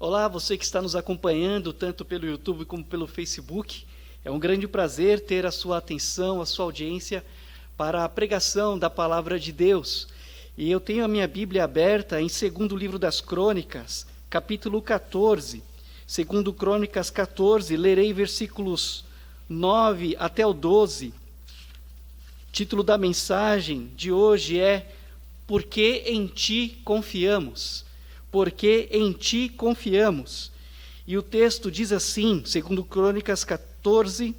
Olá, você que está nos acompanhando, tanto pelo YouTube como pelo Facebook. É um grande prazer ter a sua atenção, a sua audiência para a pregação da Palavra de Deus. E eu tenho a minha Bíblia aberta em 2º livro das Crônicas, capítulo 14. 2º Crônicas 14, lerei versículos 9 até o 12. O título da mensagem de hoje é Porque em Ti confiamos. Porque em Ti confiamos. E o texto diz assim, 2º Crônicas 14,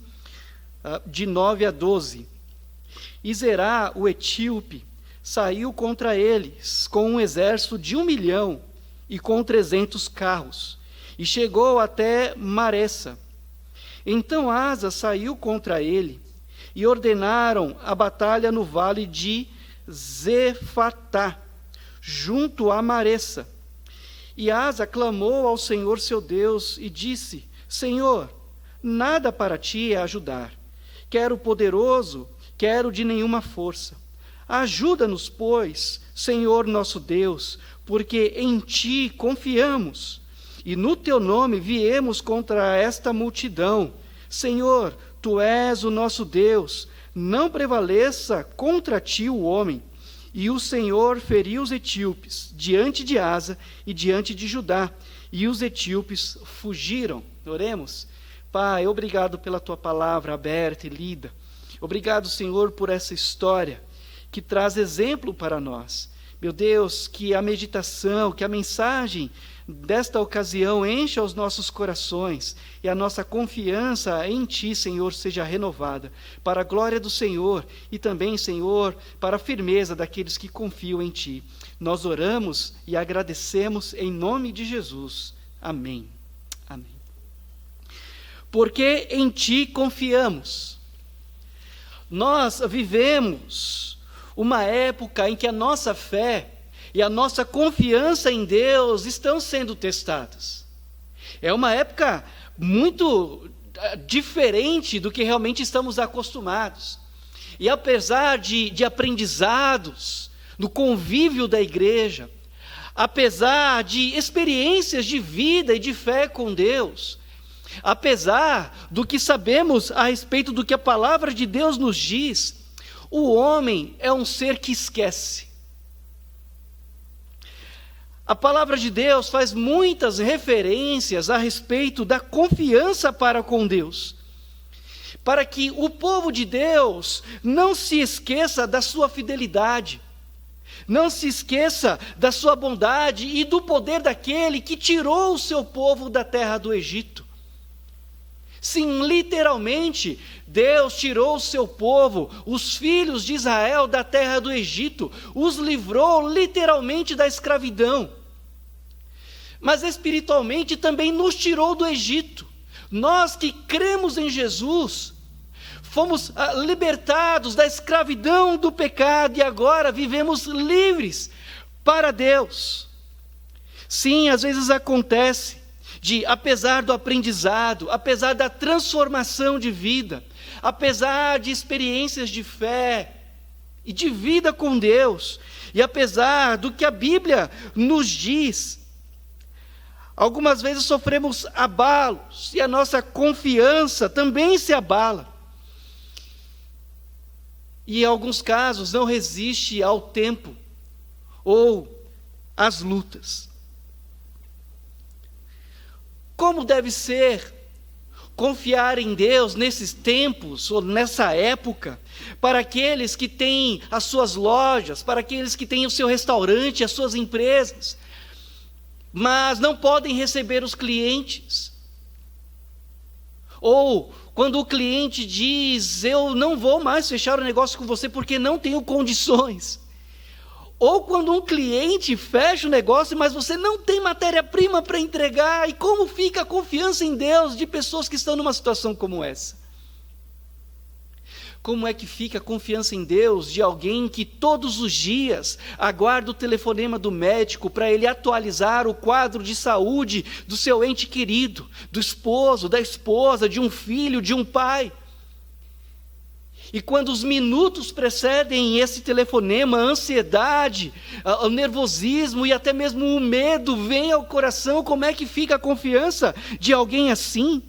de 9 a 12. E Zerá, o etíope, saiu contra eles com um exército de 1 milhão e com 300 carros, e chegou até Maressa. Então Asa saiu contra ele, e ordenaram a batalha no vale de Zefatá, junto a Maressa. E Asa clamou ao Senhor seu Deus e disse: Senhor, nada para ti é ajudar. Quero poderoso, quero de nenhuma força. Ajuda-nos, pois, Senhor nosso Deus, porque em ti confiamos. E no teu nome viemos contra esta multidão. Senhor, tu és o nosso Deus. Não prevaleça contra ti o homem. E o Senhor feriu os etíopes diante de Asa e diante de Judá, e os etíopes fugiram. Oremos. Pai, obrigado pela tua palavra aberta e lida. Obrigado, Senhor, por essa história que traz exemplo para nós. Meu Deus, que a meditação, que a mensagem desta ocasião encha os nossos corações e a nossa confiança em Ti, Senhor, seja renovada para a glória do Senhor e também, Senhor, para a firmeza daqueles que confiam em Ti. Nós oramos e agradecemos em nome de Jesus. Amém. Amém. Porque em Ti confiamos. Nós vivemos uma época em que a nossa fé e a nossa confiança em Deus estão sendo testadas. É uma época muito diferente do que realmente estamos acostumados. E apesar de aprendizados no convívio da igreja, apesar de experiências de vida e de fé com Deus, apesar do que sabemos a respeito do que a palavra de Deus nos diz, o homem é um ser que esquece. A palavra de Deus faz muitas referências a respeito da confiança para com Deus, para que o povo de Deus não se esqueça da sua fidelidade, não se esqueça da sua bondade e do poder daquele que tirou o seu povo da terra do Egito. Sim, literalmente, Deus tirou o seu povo, os filhos de Israel, da terra do Egito, os livrou literalmente da escravidão. Mas espiritualmente também nos tirou do Egito. Nós que cremos em Jesus, fomos libertados da escravidão do pecado e agora vivemos livres para Deus. Sim, às vezes acontece apesar do aprendizado, apesar da transformação de vida, apesar de experiências de fé e de vida com Deus, e apesar do que a Bíblia nos diz, algumas vezes sofremos abalos, e a nossa confiança também se abala. E em alguns casos não resiste ao tempo, ou às lutas. Como deve ser confiar em Deus nesses tempos, ou nessa época, para aqueles que têm as suas lojas, para aqueles que têm o seu restaurante, as suas empresas, mas não podem receber os clientes? Ou quando o cliente diz, eu não vou mais fechar o negócio com você porque não tenho condições. Ou quando um cliente fecha o negócio, mas você não tem matéria-prima para entregar, e como fica a confiança em Deus de pessoas que estão numa situação como essa? Como é que fica a confiança em Deus de alguém que todos os dias aguarda o telefonema do médico para ele atualizar o quadro de saúde do seu ente querido, do esposo, da esposa, de um filho, de um pai? E quando os minutos precedem esse telefonema, a ansiedade, o nervosismo e até mesmo o medo vem ao coração, como é que fica a confiança de alguém assim?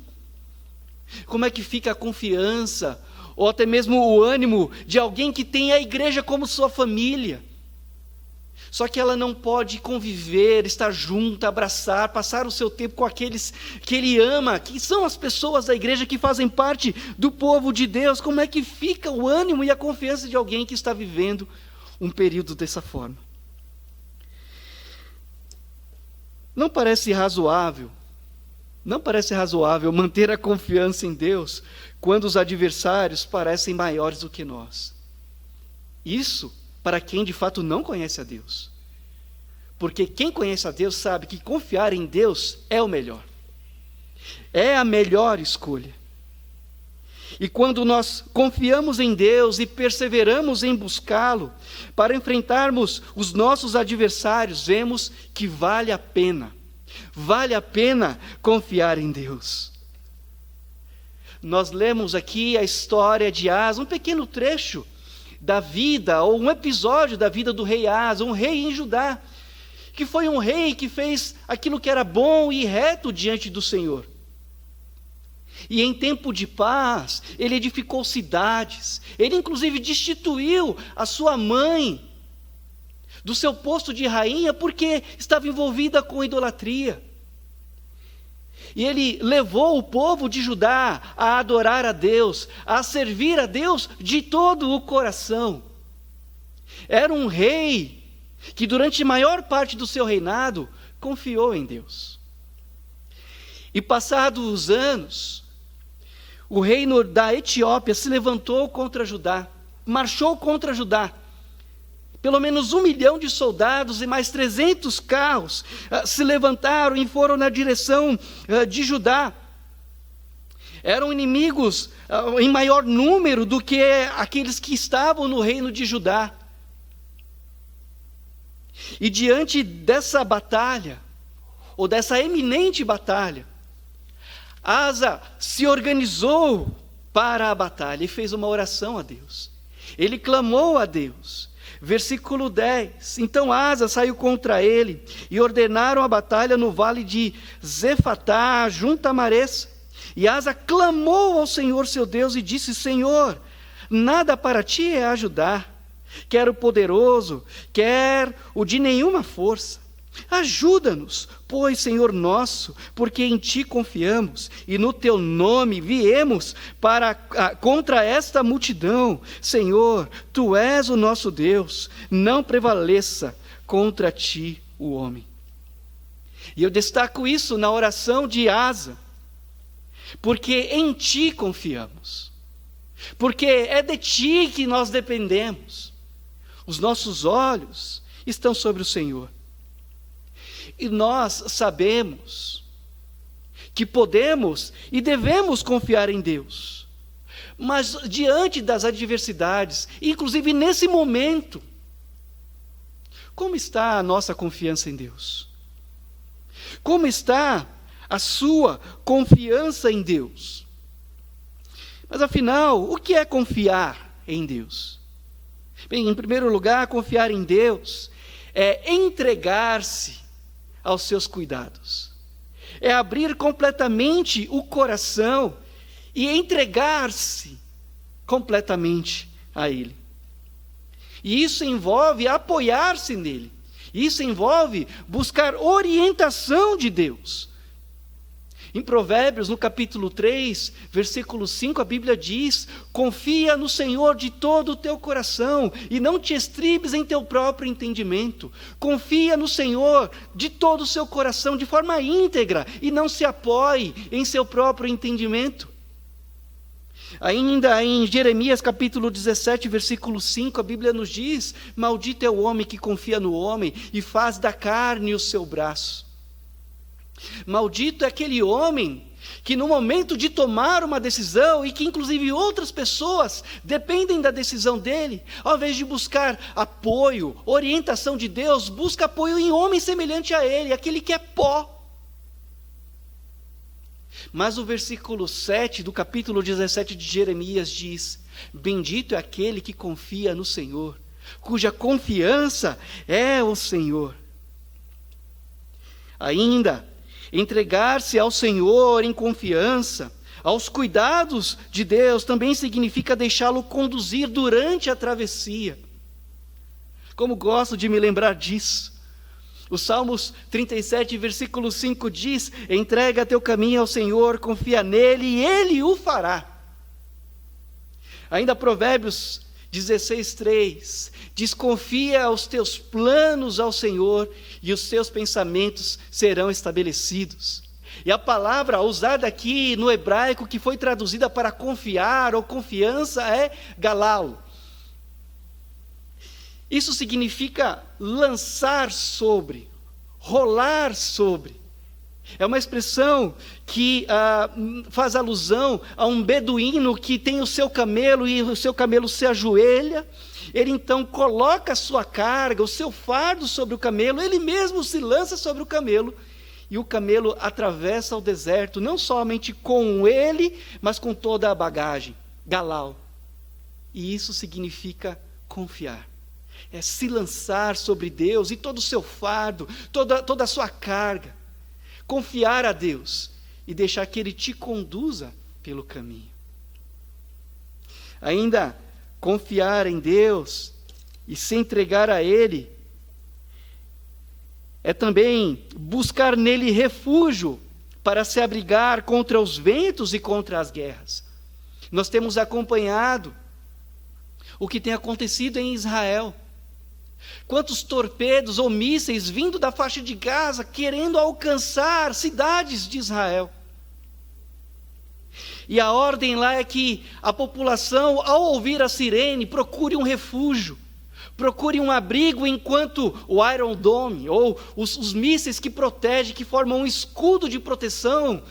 Como é que fica a confiança, ou até mesmo o ânimo de alguém que tem a igreja como sua família? Só que ela não pode conviver, estar junto, abraçar, passar o seu tempo com aqueles que ele ama, que são as pessoas da igreja que fazem parte do povo de Deus. Como é que fica o ânimo e a confiança de alguém que está vivendo um período dessa forma? Não parece razoável manter a confiança em Deus quando os adversários parecem maiores do que nós. Isso para quem de fato não conhece a Deus. Porque quem conhece a Deus sabe que confiar em Deus é o melhor. É a melhor escolha. E quando nós confiamos em Deus e perseveramos em buscá-lo, para enfrentarmos os nossos adversários, vemos que vale a pena confiar em Deus. Nós lemos aqui a história de Asa, um pequeno trecho da vida, ou um episódio da vida do rei Asa, um rei em Judá, que foi um rei que fez aquilo que era bom e reto diante do Senhor. E em tempo de paz, ele edificou cidades, ele inclusive destituiu a sua mãe do seu posto de rainha, porque estava envolvida com idolatria. E ele levou o povo de Judá a adorar a Deus, a servir a Deus de todo o coração. Era um rei que durante a maior parte do seu reinado confiou em Deus. E passados os anos, o reino da Etiópia se levantou contra Judá, marchou contra Judá. Pelo menos 1 milhão de soldados e mais 300 carros se levantaram e foram na direção de Judá. Eram inimigos em maior número do que aqueles que estavam no reino de Judá. E diante dessa batalha, ou dessa eminente batalha, Asa se organizou para a batalha e fez uma oração a Deus. Ele clamou a Deus. Versículo 10, então Asa saiu contra ele, e ordenaram a batalha no vale de Zefatá, junto a Maresa. E Asa clamou ao Senhor seu Deus e disse: Senhor, nada para ti é ajudar, quer o poderoso, quer o de nenhuma força. Ajuda-nos, pois, Senhor nosso, porque em ti confiamos, e no teu nome viemos contra esta multidão. Senhor, tu és o nosso Deus, não prevaleça contra ti o homem. E eu destaco isso na oração de Asa, porque em ti confiamos, porque é de ti que nós dependemos. Os nossos olhos estão sobre o Senhor. E nós sabemos que podemos e devemos confiar em Deus. Mas diante das adversidades, inclusive nesse momento, como está a nossa confiança em Deus? Como está a sua confiança em Deus? Mas afinal, o que é confiar em Deus? Bem, em primeiro lugar, confiar em Deus é entregar-se aos seus cuidados. É abrir completamente o coração e entregar-se completamente a Ele. E isso envolve apoiar-se nele. Isso envolve buscar orientação de Deus. Em Provérbios, no capítulo 3, versículo 5, a Bíblia diz: confia no Senhor de todo o teu coração e não te estribes em teu próprio entendimento. Confia no Senhor de todo o seu coração, de forma íntegra, e não se apoie em seu próprio entendimento. Ainda em Jeremias capítulo 17, versículo 5, a Bíblia nos diz: maldito é o homem que confia no homem e faz da carne o seu braço. Maldito é aquele homem que no momento de tomar uma decisão, e que inclusive outras pessoas dependem da decisão dele, ao invés de buscar apoio, orientação de Deus, busca apoio em homem semelhante a ele, aquele que é pó. Mas o versículo 7 do capítulo 17 de Jeremias diz: bendito é aquele que confia no Senhor, cuja confiança é o Senhor. Ainda, entregar-se ao Senhor em confiança, aos cuidados de Deus, também significa deixá-lo conduzir durante a travessia. Como gosto de me lembrar disso. O Salmos 37, versículo 5 diz: entrega teu caminho ao Senhor, confia nele e ele o fará. Ainda Provérbios 16:3 diz: confia os teus planos ao Senhor e os teus pensamentos serão estabelecidos. E a palavra usada aqui no hebraico, que foi traduzida para confiar ou confiança, é galal. Isso significa lançar sobre, rolar sobre. É uma expressão que faz alusão a um beduíno que tem o seu camelo e o seu camelo se ajoelha. Ele então coloca a sua carga, o seu fardo sobre o camelo, ele mesmo se lança sobre o camelo e o camelo atravessa o deserto, não somente com ele, mas com toda a bagagem, galal. E isso significa confiar. É se lançar sobre Deus e todo o seu fardo, toda a sua carga. Confiar a Deus e deixar que Ele te conduza pelo caminho. Ainda, confiar em Deus e se entregar a Ele é também buscar nele refúgio para se abrigar contra os ventos e contra as guerras. Nós temos acompanhado o que tem acontecido em Israel. Quantos torpedos ou mísseis vindo da faixa de Gaza, querendo alcançar cidades de Israel. E a ordem lá é que a população, ao ouvir a sirene, procure um refúgio, procure um abrigo, enquanto o Iron Dome, ou os mísseis que protegem, que formam um escudo de proteção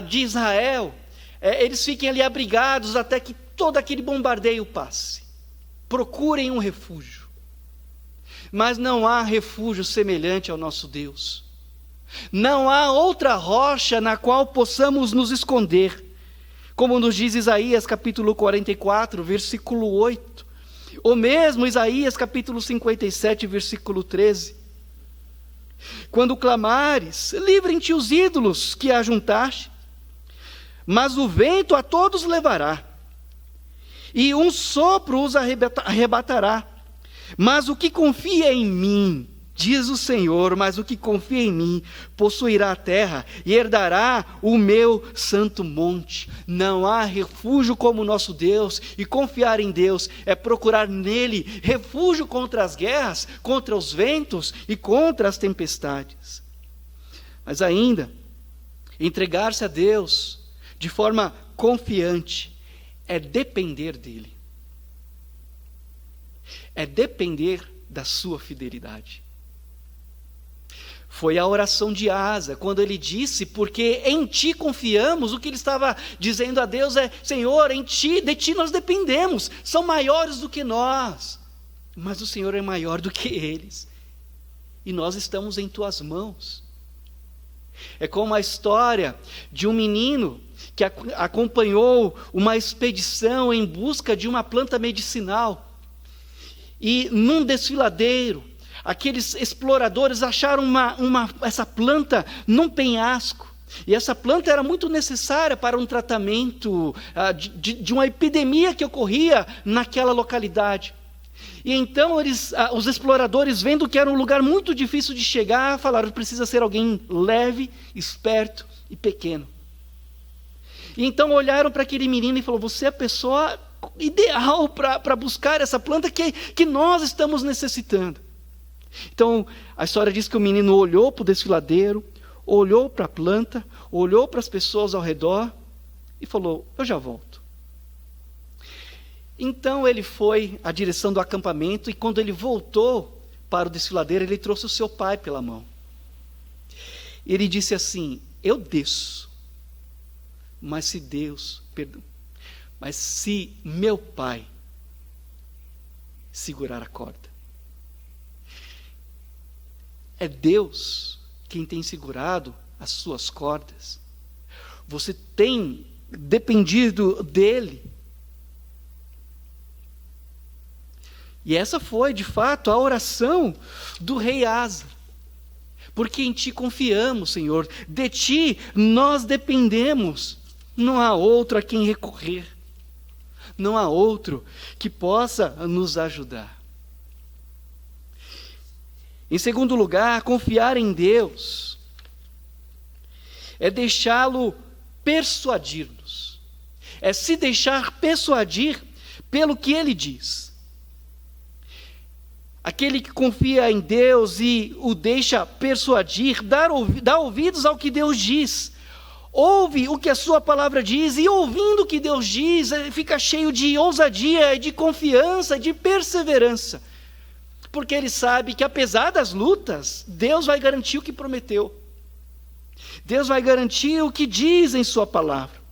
de Israel, eles fiquem ali abrigados até que todo aquele bombardeio passe. Procurem um refúgio. Mas não há refúgio semelhante ao nosso Deus. Não há outra rocha na qual possamos nos esconder. Como nos diz Isaías capítulo 44, versículo 8. Ou mesmo Isaías capítulo 57, versículo 13. Quando clamares, livrem-te os ídolos que ajuntaste, mas o vento a todos levará, e um sopro os arrebatará. Mas o que confia em mim, diz o Senhor, mas o que confia em mim, possuirá a terra e herdará o meu santo monte. Não há refúgio como o nosso Deus, e confiar em Deus é procurar nele refúgio contra as guerras, contra os ventos e contra as tempestades. Mas ainda, entregar-se a Deus de forma confiante é depender dele. É depender da sua fidelidade. Foi a oração de Asa, quando ele disse: porque em ti confiamos. O que ele estava dizendo a Deus é: Senhor, de ti nós dependemos, são maiores do que nós, mas o Senhor é maior do que eles, e nós estamos em tuas mãos. É como a história de um menino que acompanhou uma expedição em busca de uma planta medicinal. E num desfiladeiro, aqueles exploradores acharam essa planta num penhasco. E essa planta era muito necessária para um tratamento de uma epidemia que ocorria naquela localidade. E então os exploradores, vendo que era um lugar muito difícil de chegar, falaram: precisa ser alguém leve, esperto e pequeno. E então olharam para aquele menino e falaram: você é a pessoa ideal para buscar essa planta que nós estamos necessitando. Então, a história diz que o menino olhou para o desfiladeiro, olhou para a planta, olhou para as pessoas ao redor e falou: eu já volto. Então ele foi à direção do acampamento, e quando ele voltou para o desfiladeiro, ele trouxe o seu pai pela mão. Ele disse assim: eu desço, mas se meu pai segurar a corda. É Deus quem tem segurado as suas cordas. Você tem dependido dele. E essa foi, de fato, a oração do rei Asa. Porque em ti confiamos, Senhor. De ti nós dependemos. Não há outro a quem recorrer. Não há outro que possa nos ajudar. Em segundo lugar, confiar em Deus é deixá-lo persuadir-nos. É se deixar persuadir pelo que ele diz. Aquele que confia em Deus e o deixa persuadir, dá ouvidos ao que Deus diz. Ouve o que a sua palavra diz, e ouvindo o que Deus diz, fica cheio de ousadia, de confiança, de perseverança. Porque ele sabe que apesar das lutas, Deus vai garantir o que prometeu. Deus vai garantir o que diz em sua palavra.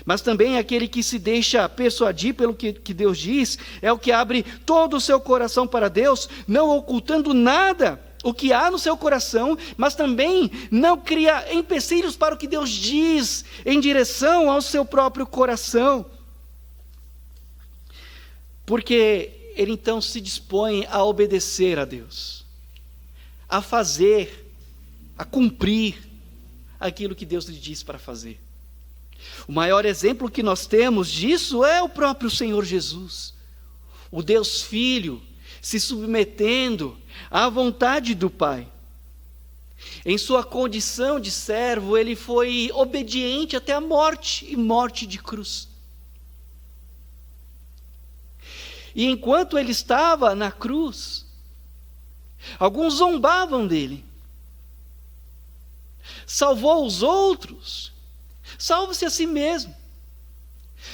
Mas também aquele que se deixa persuadir pelo que Deus diz, é o que abre todo o seu coração para Deus, não ocultando nada o que há no seu coração, mas também não cria empecilhos para o que Deus diz em direção ao seu próprio coração. Porque ele então se dispõe a obedecer a Deus, a fazer, a cumprir aquilo que Deus lhe diz para fazer. O maior exemplo que nós temos disso é o próprio Senhor Jesus, o Deus Filho, se submetendo à vontade do Pai. Em sua condição de servo, ele foi obediente até a morte, e morte de cruz. E enquanto ele estava na cruz, alguns zombavam dele. Salvou os outros, salve-se a si mesmo.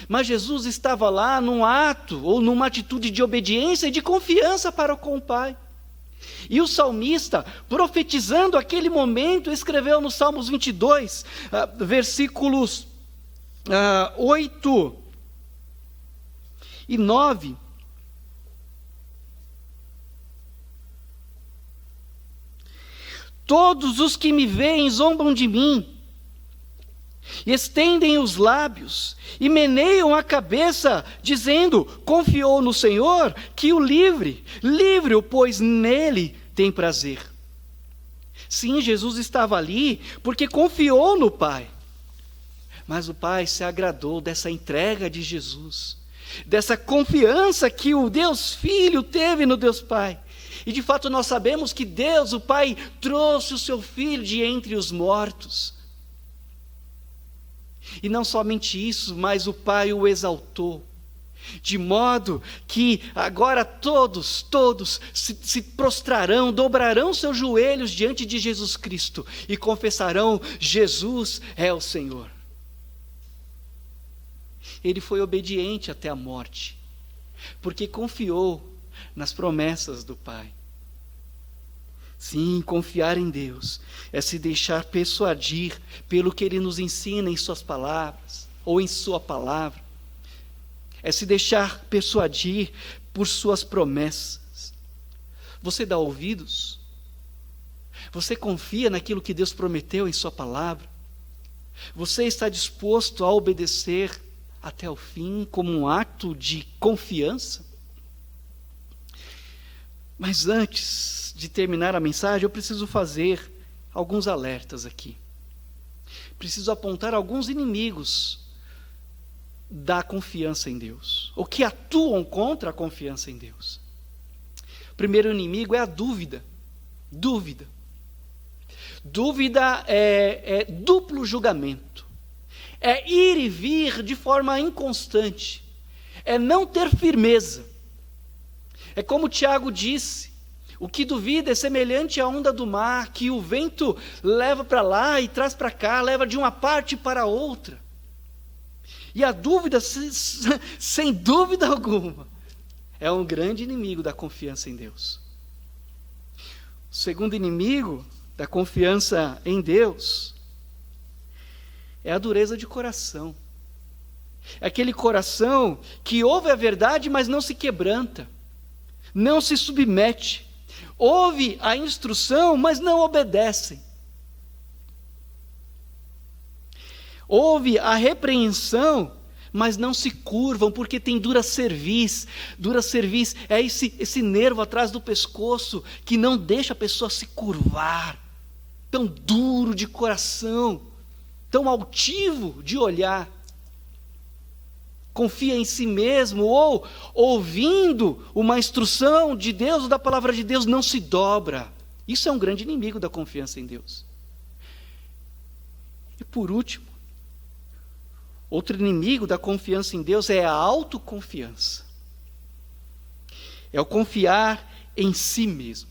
Mas Jesus estava lá num ato, ou numa atitude de obediência e de confiança para com o Pai. E o salmista, profetizando aquele momento, escreveu no Salmos 22, versículos 8 e 9. Todos os que me veem zombam de mim, estendem os lábios e meneiam a cabeça, dizendo: confiou no Senhor, que o livre-o, pois nele tem prazer. Sim, Jesus estava ali porque confiou no Pai. Mas o Pai se agradou dessa entrega de Jesus, dessa confiança que o Deus Filho teve no Deus Pai. E de fato nós sabemos que Deus, o Pai, trouxe o seu Filho de entre os mortos. E não somente isso, mas o Pai o exaltou, de modo que agora todos se prostrarão, dobrarão seus joelhos diante de Jesus Cristo e confessarão: Jesus é o Senhor. Ele foi obediente até a morte, porque confiou nas promessas do Pai. Sim, confiar em Deus é se deixar persuadir pelo que Ele nos ensina em suas palavras, ou em sua palavra. É se deixar persuadir por suas promessas. Você dá ouvidos? Você confia naquilo que Deus prometeu em sua palavra? Você está disposto a obedecer até o fim como um ato de confiança? Mas antes de terminar a mensagem, eu preciso fazer alguns alertas aqui. Preciso apontar alguns inimigos da confiança em Deus, ou que atuam contra a confiança em Deus. O primeiro inimigo é a dúvida. Dúvida é duplo julgamento, é ir e vir de forma inconstante, é não ter firmeza. É como Tiago disse: o que duvida é semelhante à onda do mar, que o vento leva para lá e traz para cá, leva de uma parte para outra. E a dúvida, sem dúvida alguma, é um grande inimigo da confiança em Deus. O segundo inimigo da confiança em Deus é a dureza de coração. É aquele coração que ouve a verdade, mas não se quebranta, não se submete, ouve a instrução, mas não obedecem. ouve a repreensão, mas não se curvam, porque tem dura cerviz. Dura cerviz é esse nervo atrás do pescoço que não deixa a pessoa se curvar. Tão duro de coração, tão altivo de olhar. Confia em si mesmo, ou ouvindo uma instrução de Deus ou da palavra de Deus, não se dobra. Isso é um grande inimigo da confiança em Deus. E por último, outro inimigo da confiança em Deus é a autoconfiança. É o confiar em si mesmo.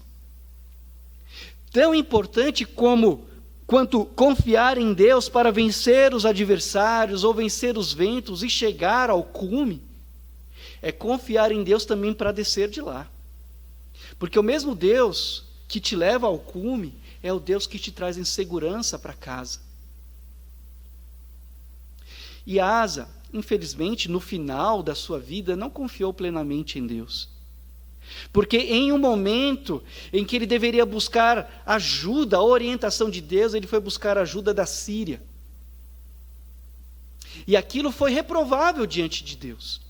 Tão importante quanto confiar em Deus para vencer os adversários ou vencer os ventos e chegar ao cume, é confiar em Deus também para descer de lá. Porque o mesmo Deus que te leva ao cume é o Deus que te traz em segurança para casa. E Asa, infelizmente, no final da sua vida, não confiou plenamente em Deus. Porque em um momento em que ele deveria buscar ajuda, a orientação de Deus, ele foi buscar ajuda da Síria. E aquilo foi reprovável diante de Deus.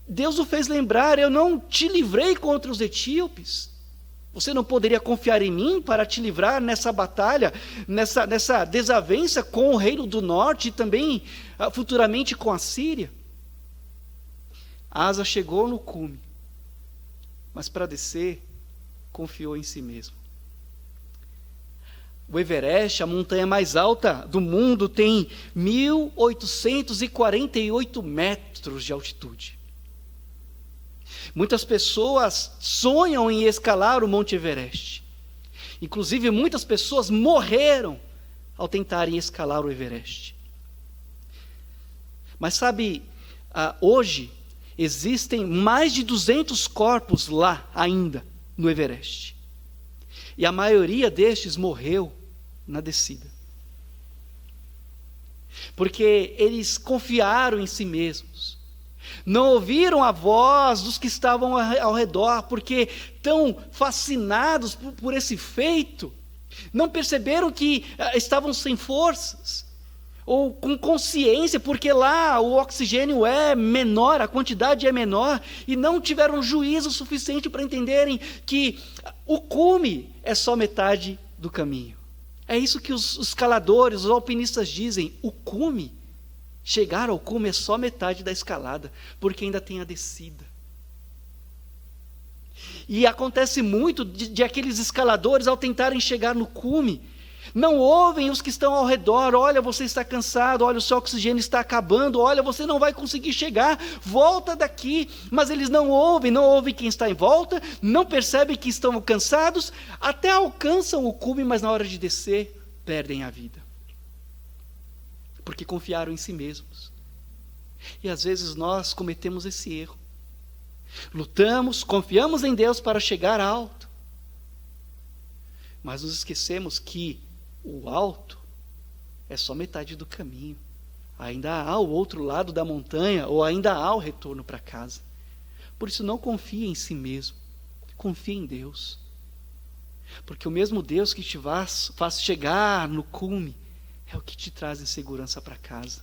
Deus o fez lembrar: eu não te livrei contra os etíopes. Você não poderia confiar em mim para te livrar nessa batalha, nessa desavença com o reino do norte e também futuramente com a Síria? Asa chegou no cume, mas para descer, confiou em si mesmo. O Everest, a montanha mais alta do mundo, tem 1.848 metros de altitude. Muitas pessoas sonham em escalar o Monte Everest. Inclusive, muitas pessoas morreram ao tentarem escalar o Everest. Mas sabe, hoje existem mais de 200 corpos lá ainda no Everest. E a maioria destes morreu na descida. Porque eles confiaram em si mesmos. Não ouviram a voz dos que estavam ao redor, porque tão fascinados por esse feito, não perceberam que estavam sem forças, ou com consciência, porque lá o oxigênio é menor, a quantidade é menor, e não tiveram juízo suficiente para entenderem que o cume é só metade do caminho. É isso que os escaladores, os alpinistas dizem: o cume, chegar ao cume é só metade da escalada, porque ainda tem a descida. E acontece muito de aqueles escaladores, ao tentarem chegar no cume, não ouvem os que estão ao redor: olha, você está cansado, olha, o seu oxigênio está acabando, olha, você não vai conseguir chegar, volta daqui. Mas eles não ouvem quem está em volta, não percebem que estão cansados, até alcançam o cume, mas na hora de descer, perdem a vida. Porque confiaram em si mesmos. E às vezes nós cometemos esse erro. Lutamos, confiamos em Deus para chegar alto, mas nos esquecemos que o alto é só metade do caminho. Ainda há o outro lado da montanha, ou ainda há o retorno para casa. Por isso, não confie em si mesmo, confie em Deus. Porque o mesmo Deus que te faz chegar no cume é o que te traz em segurança para casa.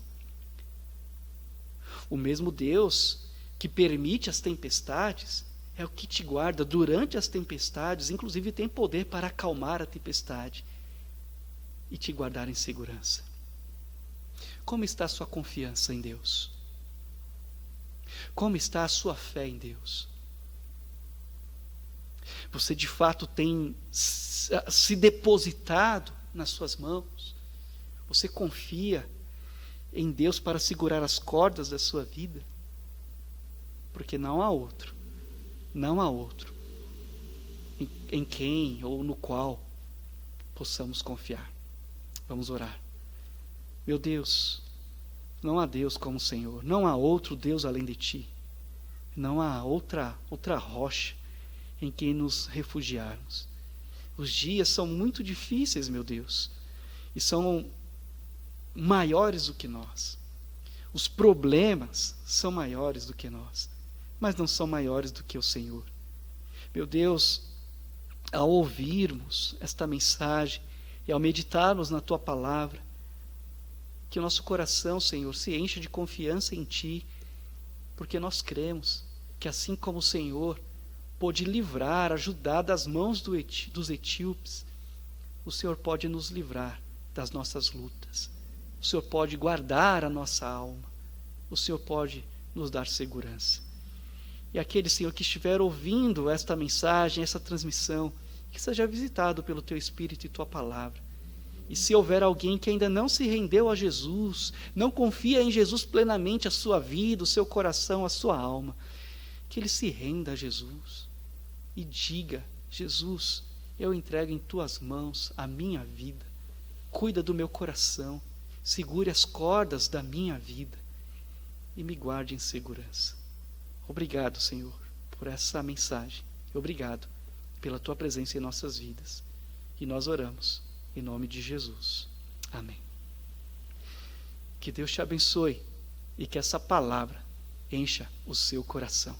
O mesmo Deus que permite as tempestades é o que te guarda durante as tempestades, inclusive tem poder para acalmar a tempestade e te guardar em segurança. Como está a sua confiança em Deus? Como está a sua fé em Deus? Você de fato tem se depositado nas suas mãos? Você confia em Deus para segurar as cordas da sua vida? Porque não há outro em quem ou no qual possamos confiar. Vamos orar. Meu Deus, não há Deus como o Senhor, não há outro Deus além de Ti, não há outra rocha em quem nos refugiarmos. Os dias são muito difíceis, meu Deus, e são maiores do que nós. Os problemas são maiores do que nós, mas não são maiores do que o Senhor. Meu Deus, ao ouvirmos esta mensagem e ao meditarmos na Tua palavra, Que o nosso coração, Senhor, se encha de confiança em Ti, porque nós cremos que assim como o Senhor pôde livrar, ajudar das mãos dos etíopes, o Senhor pode nos livrar das nossas lutas. O Senhor pode guardar a nossa alma. O Senhor pode nos dar segurança. E aquele, Senhor, que estiver ouvindo esta mensagem, essa transmissão, que seja visitado pelo Teu Espírito e Tua Palavra. E se houver alguém que ainda não se rendeu a Jesus, não confia em Jesus plenamente a sua vida, o seu coração, a sua alma, que ele se renda a Jesus e diga: Jesus, eu entrego em Tuas mãos a minha vida, cuida do meu coração, segure as cordas da minha vida e me guarde em segurança. Obrigado, Senhor, por essa mensagem. Obrigado pela Tua presença em nossas vidas. E nós oramos em nome de Jesus. Amém. Que Deus te abençoe e que essa palavra encha o seu coração.